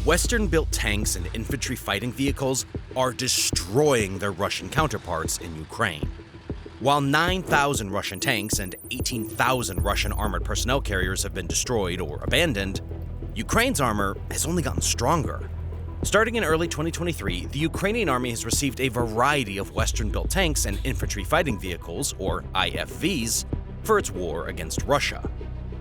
Western-built tanks and infantry fighting vehicles are destroying their Russian counterparts in Ukraine. While 9,000 Russian tanks and 18,000 Russian armored personnel carriers have been destroyed or abandoned, Ukraine's armor has only gotten stronger. Starting in early 2023, the Ukrainian army has received a variety of Western-built tanks and infantry fighting vehicles, or IFVs, for its war against Russia.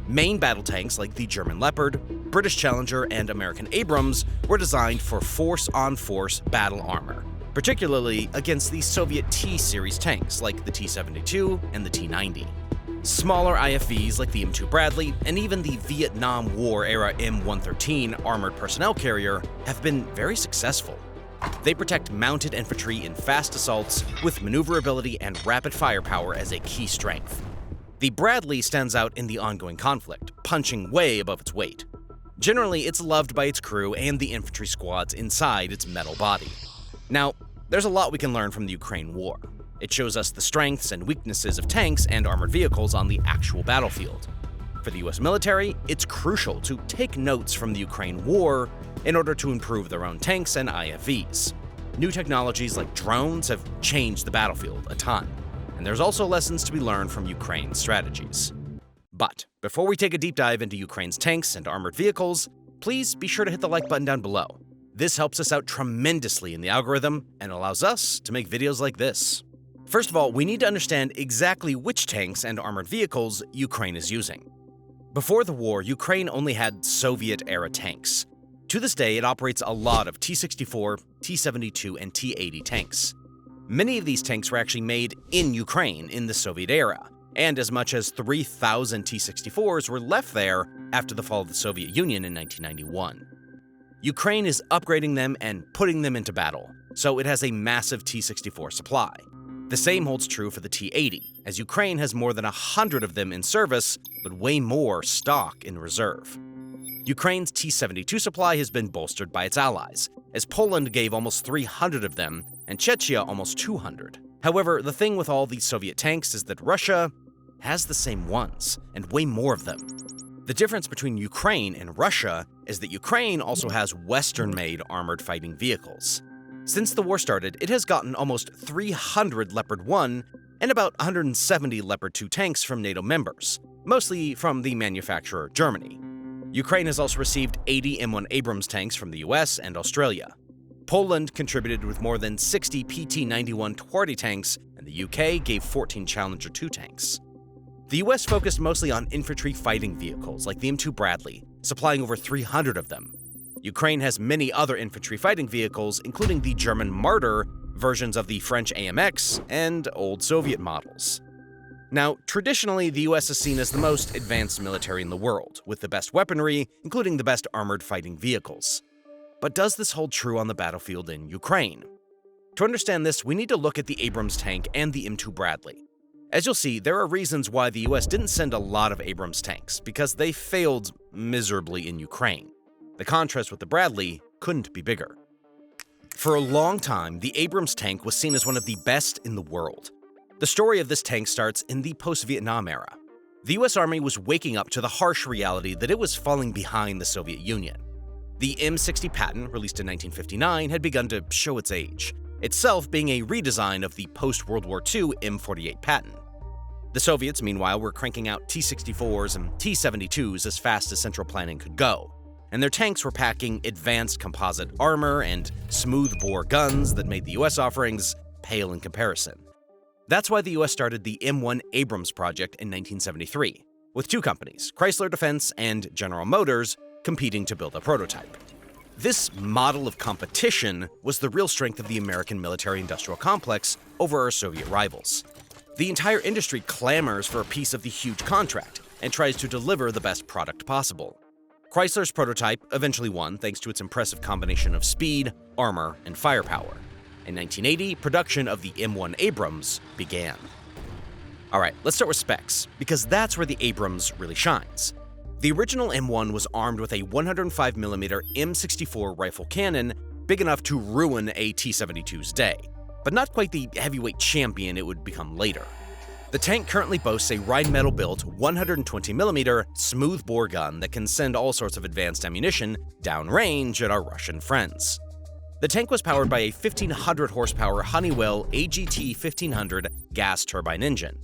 Main battle tanks like the German Leopard, British Challenger, and American Abrams were designed for force-on-force battle armor, particularly against the Soviet T-series tanks like the T-72 and the T-90. Smaller IFVs like the M2 Bradley and even the Vietnam War-era M113 armored personnel carrier have been very successful. They protect mounted infantry in fast assaults with maneuverability and rapid firepower as a key strength. The Bradley stands out in the ongoing conflict, punching way above its weight. Generally, it's loved by its crew and the infantry squads inside its metal body. Now, there's a lot we can learn from the Ukraine war. It shows us the strengths and weaknesses of tanks and armored vehicles on the actual battlefield. For the US military, it's crucial to take notes from the Ukraine war in order to improve their own tanks and IFVs. New technologies like drones have changed the battlefield a ton, and there's also lessons to be learned from Ukraine's strategies. But before we take a deep dive into Ukraine's tanks and armored vehicles, please be sure to hit the like button down below. This helps us out tremendously in the algorithm and allows us to make videos like this. First of all, we need to understand exactly which tanks and armored vehicles Ukraine is using. Before the war, Ukraine only had Soviet-era tanks. To this day, it operates a lot of T-64, T-72, and T-80 tanks. Many of these tanks were actually made in Ukraine in the Soviet era, and as much as 3,000 T-64s were left there after the fall of the Soviet Union in 1991. Ukraine is upgrading them and putting them into battle, so it has a massive T-64 supply. The same holds true for the T-80, as Ukraine has more than 100 of them in service, but way more stock in reserve. Ukraine's T-72 supply has been bolstered by its allies, as Poland gave almost 300 of them, and Czechia almost 200. However, the thing with all these Soviet tanks is that Russia has the same ones, and way more of them. The difference between Ukraine and Russia is that Ukraine also has Western-made armored fighting vehicles. Since the war started, it has gotten almost 300 Leopard 1 and about 170 Leopard 2 tanks from NATO members, mostly from the manufacturer Germany. Ukraine has also received 80 M1 Abrams tanks from the US and Australia. Poland contributed with more than 60 PT-91 Twardey tanks, and the UK gave 14 Challenger 2 tanks. The US focused mostly on infantry fighting vehicles like the M2 Bradley, supplying over 300 of them. Ukraine has many other infantry fighting vehicles, including the German Marder, versions of the French AMX, and old Soviet models. Now, traditionally, the US is seen as the most advanced military in the world, with the best weaponry, including the best armored fighting vehicles. But does this hold true on the battlefield in Ukraine? To understand this, we need to look at the Abrams tank and the M2 Bradley. As you'll see, there are reasons why the US didn't send a lot of Abrams tanks, because they failed miserably in Ukraine. The contrast with the Bradley couldn't be bigger. For a long time, the Abrams tank was seen as one of the best in the world. The story of this tank starts in the post-Vietnam era. The US Army was waking up to the harsh reality that it was falling behind the Soviet Union. The M60 Patton, released in 1959, had begun to show its age, itself being a redesign of the post-World War II M48 Patton. The Soviets, meanwhile, were cranking out T-64s and T-72s as fast as central planning could go, and their tanks were packing advanced composite armor and smooth-bore guns that made the US offerings pale in comparison. That's why the US started the M1 Abrams project in 1973, with two companies, Chrysler Defense and General Motors, competing to build a prototype. This model of competition was the real strength of the American military-industrial complex over our Soviet rivals. The entire industry clamors for a piece of the huge contract and tries to deliver the best product possible. Chrysler's prototype eventually won thanks to its impressive combination of speed, armor, and firepower. In 1980, production of the M1 Abrams began. Alright, let's start with specs, because that's where the Abrams really shines. The original M1 was armed with a 105mm M64 rifle cannon big enough to ruin a T-72's day, but not quite the heavyweight champion it would become later. The The tank currently boasts a Rheinmetall-built 120mm smoothbore gun that can send all sorts of advanced ammunition downrange at our Russian friends. The tank was powered by a 1,500 horsepower Honeywell AGT 1500 gas turbine engine.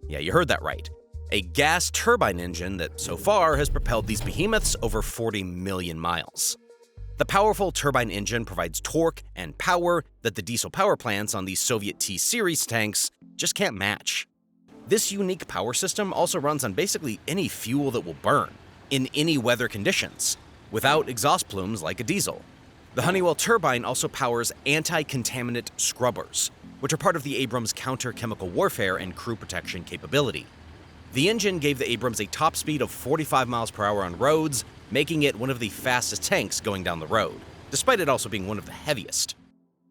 Yeah, you heard that right. A gas turbine engine that so far has propelled these behemoths over 40 million miles. The powerful turbine engine provides torque and power that the diesel power plants on these Soviet T-series tanks just can't match. This unique power system also runs on basically any fuel that will burn, in any weather conditions, without exhaust plumes like a diesel. The Honeywell turbine also powers anti-contaminant scrubbers, which are part of the Abrams counter-chemical warfare and crew protection capability. The engine gave the Abrams a top speed of 45 miles per hour on roads, making it one of the fastest tanks going down the road, despite it also being one of the heaviest.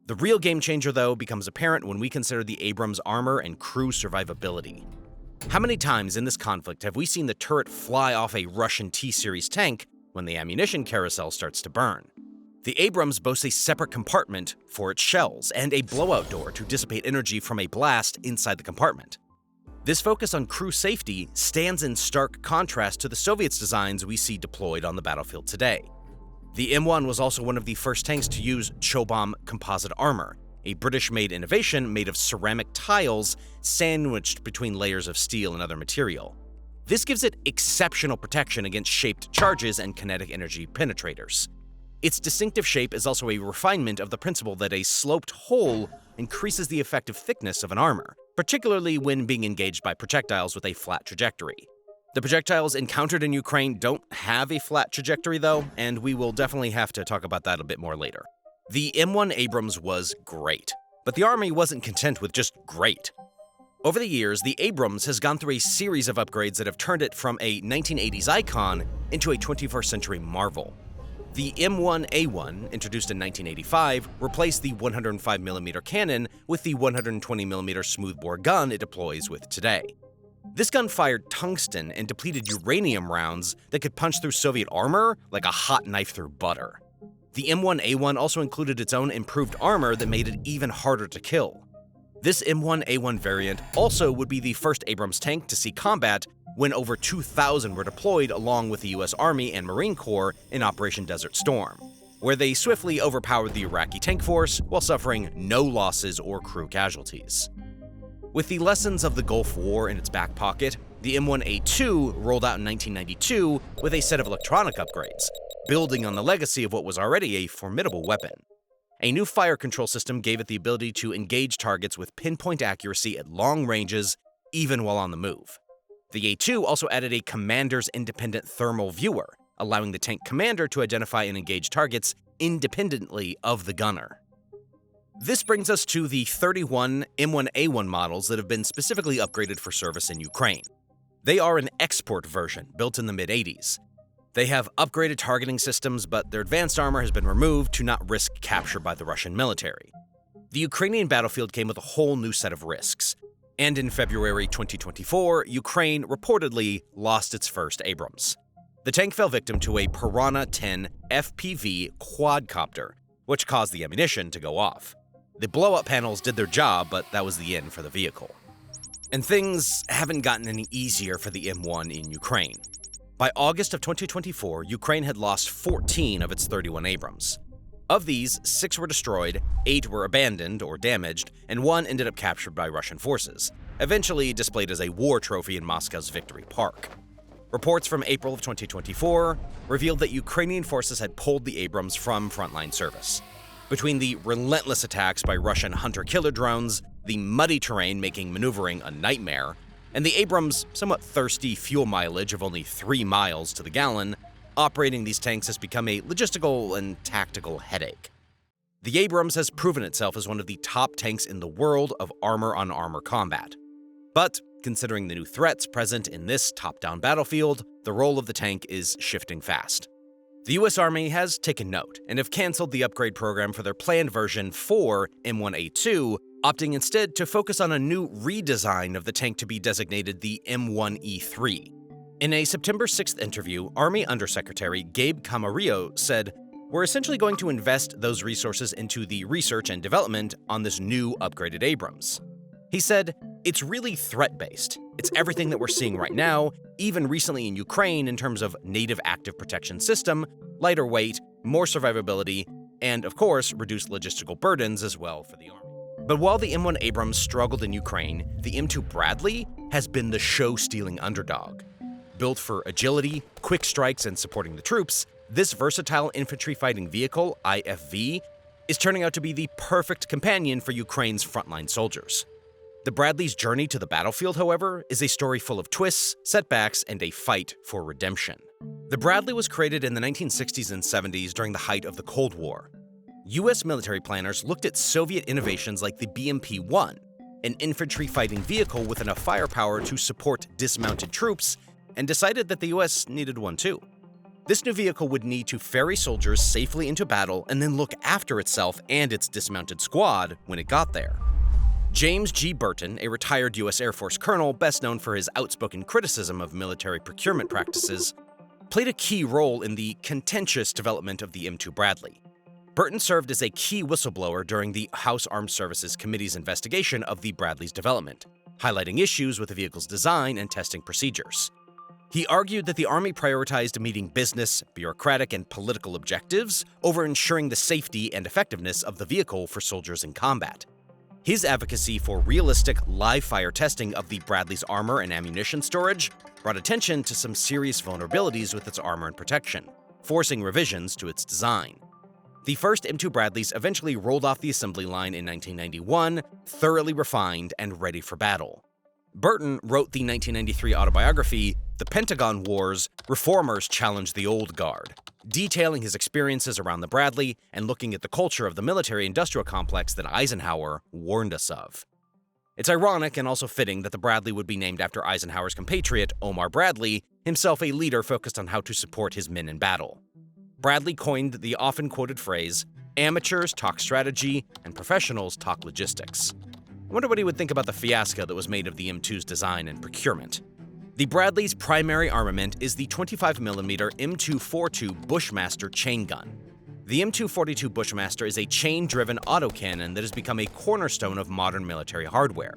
The real game changer, though, becomes apparent when we consider the Abrams' armor and crew survivability. How many times in this conflict have we seen the turret fly off a Russian T-series tank when the ammunition carousel starts to burn? The Abrams boasts a separate compartment for its shells and a blowout door to dissipate energy from a blast inside the compartment. This focus on crew safety stands in stark contrast to the Soviets' designs we see deployed on the battlefield today. The M1 was also one of the first tanks to use Chobham composite armor, a British-made innovation made of ceramic tiles sandwiched between layers of steel and other material. This gives it exceptional protection against shaped charges and kinetic energy penetrators. Its distinctive shape is also a refinement of the principle that a sloped hole increases the effective thickness of an armor, particularly when being engaged by projectiles with a flat trajectory. The projectiles encountered in Ukraine don't have a flat trajectory though, and we will definitely have to talk about that a bit more later. The M1 Abrams was great, but the Army wasn't content with just great. Over the years, the Abrams has gone through a series of upgrades that have turned it from a 1980s icon into a 21st century marvel. The M1A1, introduced in 1985, replaced the 105mm cannon with the 120mm smoothbore gun it deploys with today. This gun fired tungsten and depleted uranium rounds that could punch through Soviet armor like a hot knife through butter. The M1A1 also included its own improved armor that made it even harder to kill. This M1A1 variant also would be the first Abrams tank to see combat when over 2,000 were deployed along with the US Army and Marine Corps in Operation Desert Storm, where they swiftly overpowered the Iraqi tank force while suffering no losses or crew casualties. With the lessons of the Gulf War in its back pocket, the M1A2 rolled out in 1992 with a set of electronic upgrades, building on the legacy of what was already a formidable weapon. A new fire control system gave it the ability to engage targets with pinpoint accuracy at long ranges, even while on the move. The A2 also added a commander's independent thermal viewer, allowing the tank commander to identify and engage targets independently of the gunner. This brings us to the 31 M1A1 models that have been specifically upgraded for service in Ukraine. They are an export version built in the mid-80s. They have upgraded targeting systems, but their advanced armor has been removed to not risk capture by the Russian military. The Ukrainian battlefield came with a whole new set of risks. And in February 2024, Ukraine reportedly lost its first Abrams. The tank fell victim to a Piranha 10 FPV quadcopter, which caused the ammunition to go off. The blow-up panels did their job, but that was the end for the vehicle. And things haven't gotten any easier for the M1 in Ukraine. By August of 2024, Ukraine had lost 14 of its 31 Abrams. Of these, 6 were destroyed, 8 were abandoned or damaged, and 1 ended up captured by Russian forces, eventually displayed as a war trophy in Moscow's Victory Park. Reports from April of 2024 revealed that Ukrainian forces had pulled the Abrams from frontline service. Between the relentless attacks by Russian hunter-killer drones, the muddy terrain making maneuvering a nightmare, and the Abrams' somewhat thirsty fuel mileage of only 3 miles to the gallon, operating these tanks has become a logistical and tactical headache. The Abrams has proven itself as one of the top tanks in the world of armor-on-armor combat. But, considering the new threats present in this top-down battlefield, the role of the tank is shifting fast. The US Army has taken note and have canceled the upgrade program for their planned version 4 M1A2, opting instead to focus on a new redesign of the tank to be designated the M1E3. In a September 6th interview, Army Undersecretary Gabe Camarillo said, "We're essentially going to invest those resources into the research and development on this new upgraded Abrams." He said, It's really threat-based. It's everything that we're seeing right now, even recently in Ukraine in terms of native active protection system, lighter weight, more survivability, and of course, reduced logistical burdens as well for the Army. But while the M1 Abrams struggled in Ukraine, the M2 Bradley has been the show-stealing underdog. Built for agility, quick strikes, and supporting the troops, this versatile infantry fighting vehicle, IFV, is turning out to be the perfect companion for Ukraine's frontline soldiers. The Bradley's journey to the battlefield, however, is a story full of twists, setbacks, and a fight for redemption. The Bradley was created in the 1960s and 70s during the height of the Cold War. US military planners looked at Soviet innovations like the BMP-1, an infantry fighting vehicle with enough firepower to support dismounted troops, and decided that the US needed one too. This new vehicle would need to ferry soldiers safely into battle and then look after itself and its dismounted squad when it got there. James G. Burton, a retired US Air Force colonel best known for his outspoken criticism of military procurement practices, played a key role in the contentious development of the M2 Bradley. Burton served as a key whistleblower during the House Armed Services Committee's investigation of the Bradley's development, highlighting issues with the vehicle's design and testing procedures. He argued that the Army prioritized meeting business, bureaucratic, and political objectives over ensuring the safety and effectiveness of the vehicle for soldiers in combat. His advocacy for realistic live-fire testing of the Bradley's armor and ammunition storage brought attention to some serious vulnerabilities with its armor and protection, forcing revisions to its design. The first M2 Bradleys eventually rolled off the assembly line in 1991, thoroughly refined and ready for battle. Burton wrote the 1993 autobiography, The Pentagon Wars: Reformers Challenge the Old Guard, detailing his experiences around the Bradley and looking at the culture of the military-industrial complex that Eisenhower warned us of. It's ironic and also fitting that the Bradley would be named after Eisenhower's compatriot, Omar Bradley, himself a leader focused on how to support his men in battle. Bradley coined the often-quoted phrase, "Amateurs talk strategy and professionals talk logistics." I wonder what he would think about the fiasco that was made of the M2's design and procurement. The Bradley's primary armament is the 25mm M242 Bushmaster chain gun. The M242 Bushmaster is a chain-driven autocannon that has become a cornerstone of modern military hardware.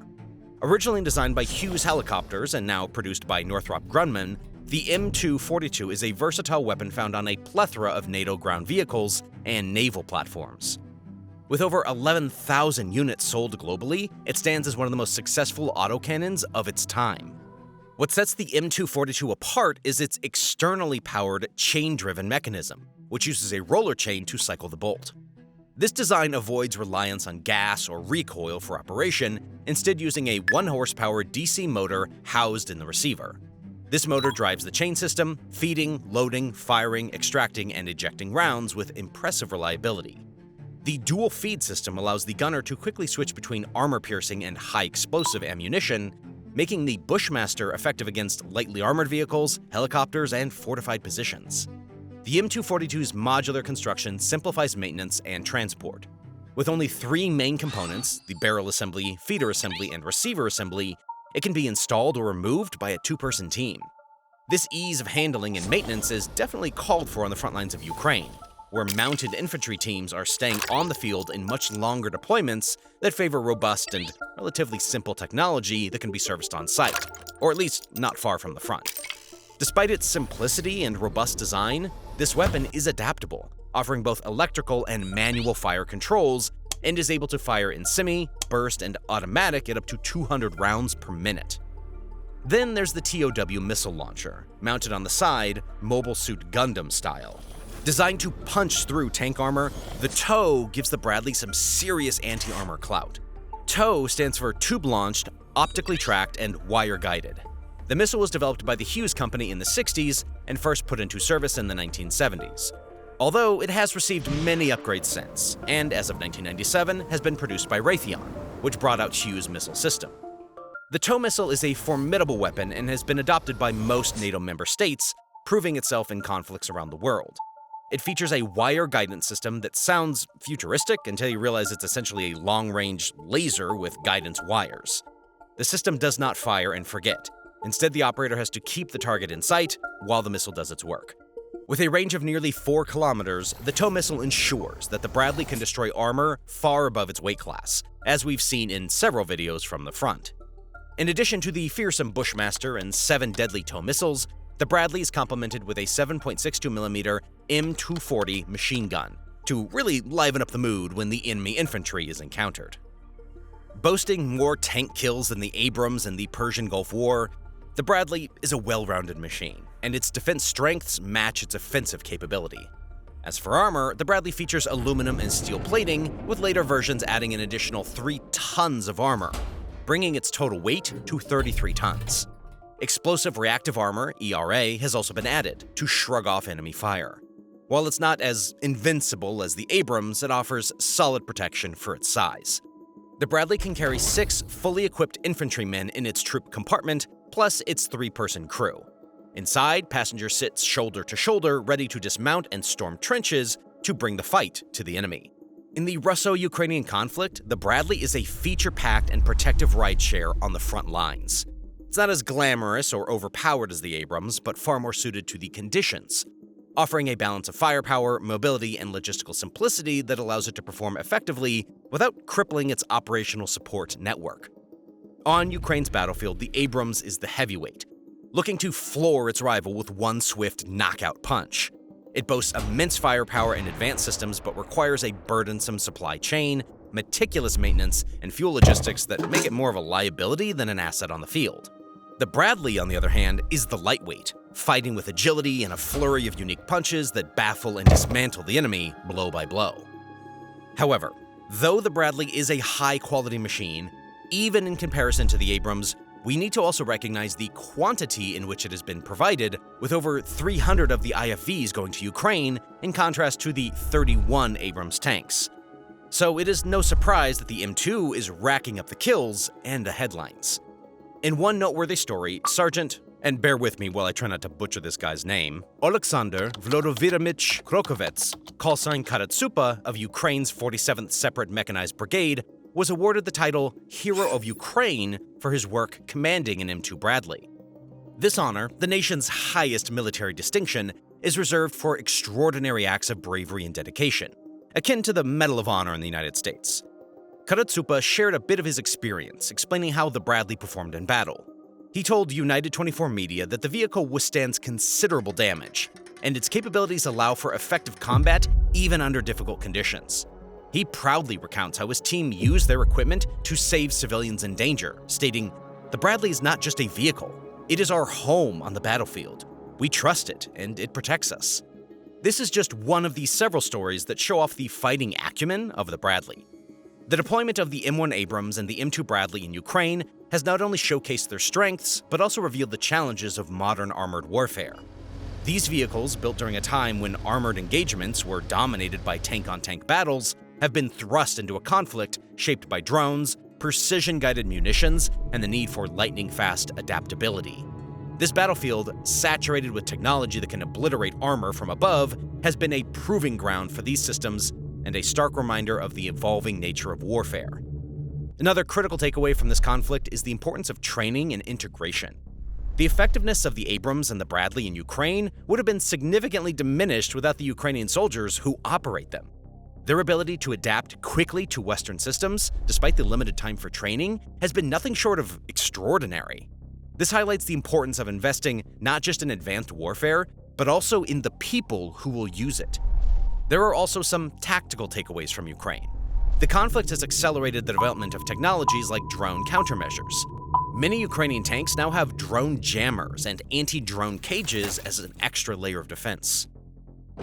Originally designed by Hughes Helicopters and now produced by Northrop Grumman, the M242 is a versatile weapon found on a plethora of NATO ground vehicles and naval platforms. With over 11,000 units sold globally, it stands as one of the most successful autocannons of its time. What sets the M242 apart is its externally powered chain-driven mechanism, which uses a roller chain to cycle the bolt. This design avoids reliance on gas or recoil for operation, instead using a 1-horsepower DC motor housed in the receiver. This motor drives the chain system, feeding, loading, firing, extracting, and ejecting rounds with impressive reliability. The dual feed system allows the gunner to quickly switch between armor-piercing and high-explosive ammunition, making the Bushmaster effective against lightly armored vehicles, helicopters, and fortified positions. The M242's modular construction simplifies maintenance and transport. With only 3 main components, the barrel assembly, feeder assembly, and receiver assembly, it can be installed or removed by a 2-person team. This ease of handling and maintenance is definitely called for on the front lines of Ukraine, where mounted infantry teams are staying on the field in much longer deployments that favor robust and relatively simple technology that can be serviced on site, or at least not far from the front. Despite its simplicity and robust design, this weapon is adaptable, offering both electrical and manual fire controls, and is able to fire in semi, burst, and automatic at up to 200 rounds per minute. Then there's the TOW missile launcher, mounted on the side, Mobile Suit Gundam style. Designed to punch through tank armor, the TOW gives the Bradley some serious anti-armor clout. TOW stands for tube-launched, optically tracked, and wire-guided. The missile was developed by the Hughes Company in the 60s and first put into service in the 1970s. Although it has received many upgrades since, and as of 1997 has been produced by Raytheon, which brought out Hughes' missile system. The TOW missile is a formidable weapon and has been adopted by most NATO member states, proving itself in conflicts around the world. It features a wire guidance system that sounds futuristic until you realize it's essentially a long-range laser with guidance wires. The system does not fire and forget. Instead, the operator has to keep the target in sight while the missile does its work. With a range of nearly 4 kilometers, the TOW missile ensures that the Bradley can destroy armor far above its weight class, as we've seen in several videos from the front. In addition to the fearsome Bushmaster and 7 deadly tow missiles, the Bradley is complemented with a 7.62mm M240 machine gun to really liven up the mood when the enemy infantry is encountered. Boasting more tank kills than the Abrams in the Persian Gulf War, the Bradley is a well-rounded machine, and its defense strengths match its offensive capability. As for armor, the Bradley features aluminum and steel plating, with later versions adding an additional 3 tons of armor, bringing its total weight to 33 tons. Explosive reactive armor, ERA, has also been added to shrug off enemy fire. While it's not as invincible as the Abrams, it offers solid protection for its size. The Bradley can carry 6 fully equipped infantrymen in its troop compartment, plus its 3-person crew. Inside, passengers sit shoulder to shoulder, ready to dismount and storm trenches to bring the fight to the enemy. In the Russo-Ukrainian conflict, the Bradley is a feature-packed and protective rideshare on the front lines. It's not as glamorous or overpowered as the Abrams, but far more suited to the conditions, offering a balance of firepower, mobility, and logistical simplicity that allows it to perform effectively without crippling its operational support network. On Ukraine's battlefield, the Abrams is the heavyweight, looking to floor its rival with one swift knockout punch. It boasts immense firepower and advanced systems, but requires a burdensome supply chain, meticulous maintenance, and fuel logistics that make it more of a liability than an asset on the field. The Bradley, on the other hand, is the lightweight, fighting with agility and a flurry of unique punches that baffle and dismantle the enemy blow by blow. However, though the Bradley is a high-quality machine, even in comparison to the Abrams, we need to also recognize the quantity in which it has been provided, with over 300 of the IFVs going to Ukraine, in contrast to the 31 Abrams tanks. So it is no surprise that the M2 is racking up the kills and the headlines. In one noteworthy story, Sergeant, and bear with me while I try not to butcher this guy's name, Oleksandr Vlodovirovich Krokovets, callsign Karatsupa of Ukraine's 47th Separate Mechanized Brigade, was awarded the title Hero of Ukraine for his work commanding an M2 Bradley. This honor, the nation's highest military distinction, is reserved for extraordinary acts of bravery and dedication, akin to the Medal of Honor in the United States. Karatsupa shared a bit of his experience, explaining how the Bradley performed in battle. He told United 24 Media that the vehicle withstands considerable damage, and its capabilities allow for effective combat even under difficult conditions. He proudly recounts how his team used their equipment to save civilians in danger, stating, "The Bradley is not just a vehicle. It is our home on the battlefield. We trust it, and it protects us." This is just one of the several stories that show off the fighting acumen of the Bradley. The deployment of the M1 Abrams and the M2 Bradley in Ukraine has not only showcased their strengths, but also revealed the challenges of modern armored warfare. These vehicles, built during a time when armored engagements were dominated by tank-on-tank battles, have been thrust into a conflict shaped by drones, precision-guided munitions, and the need for lightning-fast adaptability. This battlefield, saturated with technology that can obliterate armor from above, has been a proving ground for these systems and a stark reminder of the evolving nature of warfare. Another critical takeaway from this conflict is the importance of training and integration. The effectiveness of the Abrams and the Bradley in Ukraine would have been significantly diminished without the Ukrainian soldiers who operate them. Their ability to adapt quickly to Western systems, despite the limited time for training, has been nothing short of extraordinary. This highlights the importance of investing not just in advanced warfare, but also in the people who will use it. There are also some tactical takeaways from Ukraine. The conflict has accelerated the development of technologies like drone countermeasures. Many Ukrainian tanks now have drone jammers and anti-drone cages as an extra layer of defense.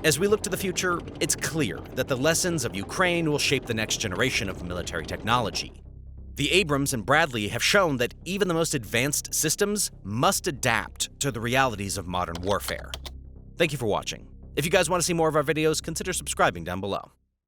As we look to the future, it's clear that the lessons of Ukraine will shape the next generation of military technology. The Abrams and Bradley have shown that even the most advanced systems must adapt to the realities of modern warfare. Thank you for watching. If you guys want to see more of our videos, consider subscribing down below.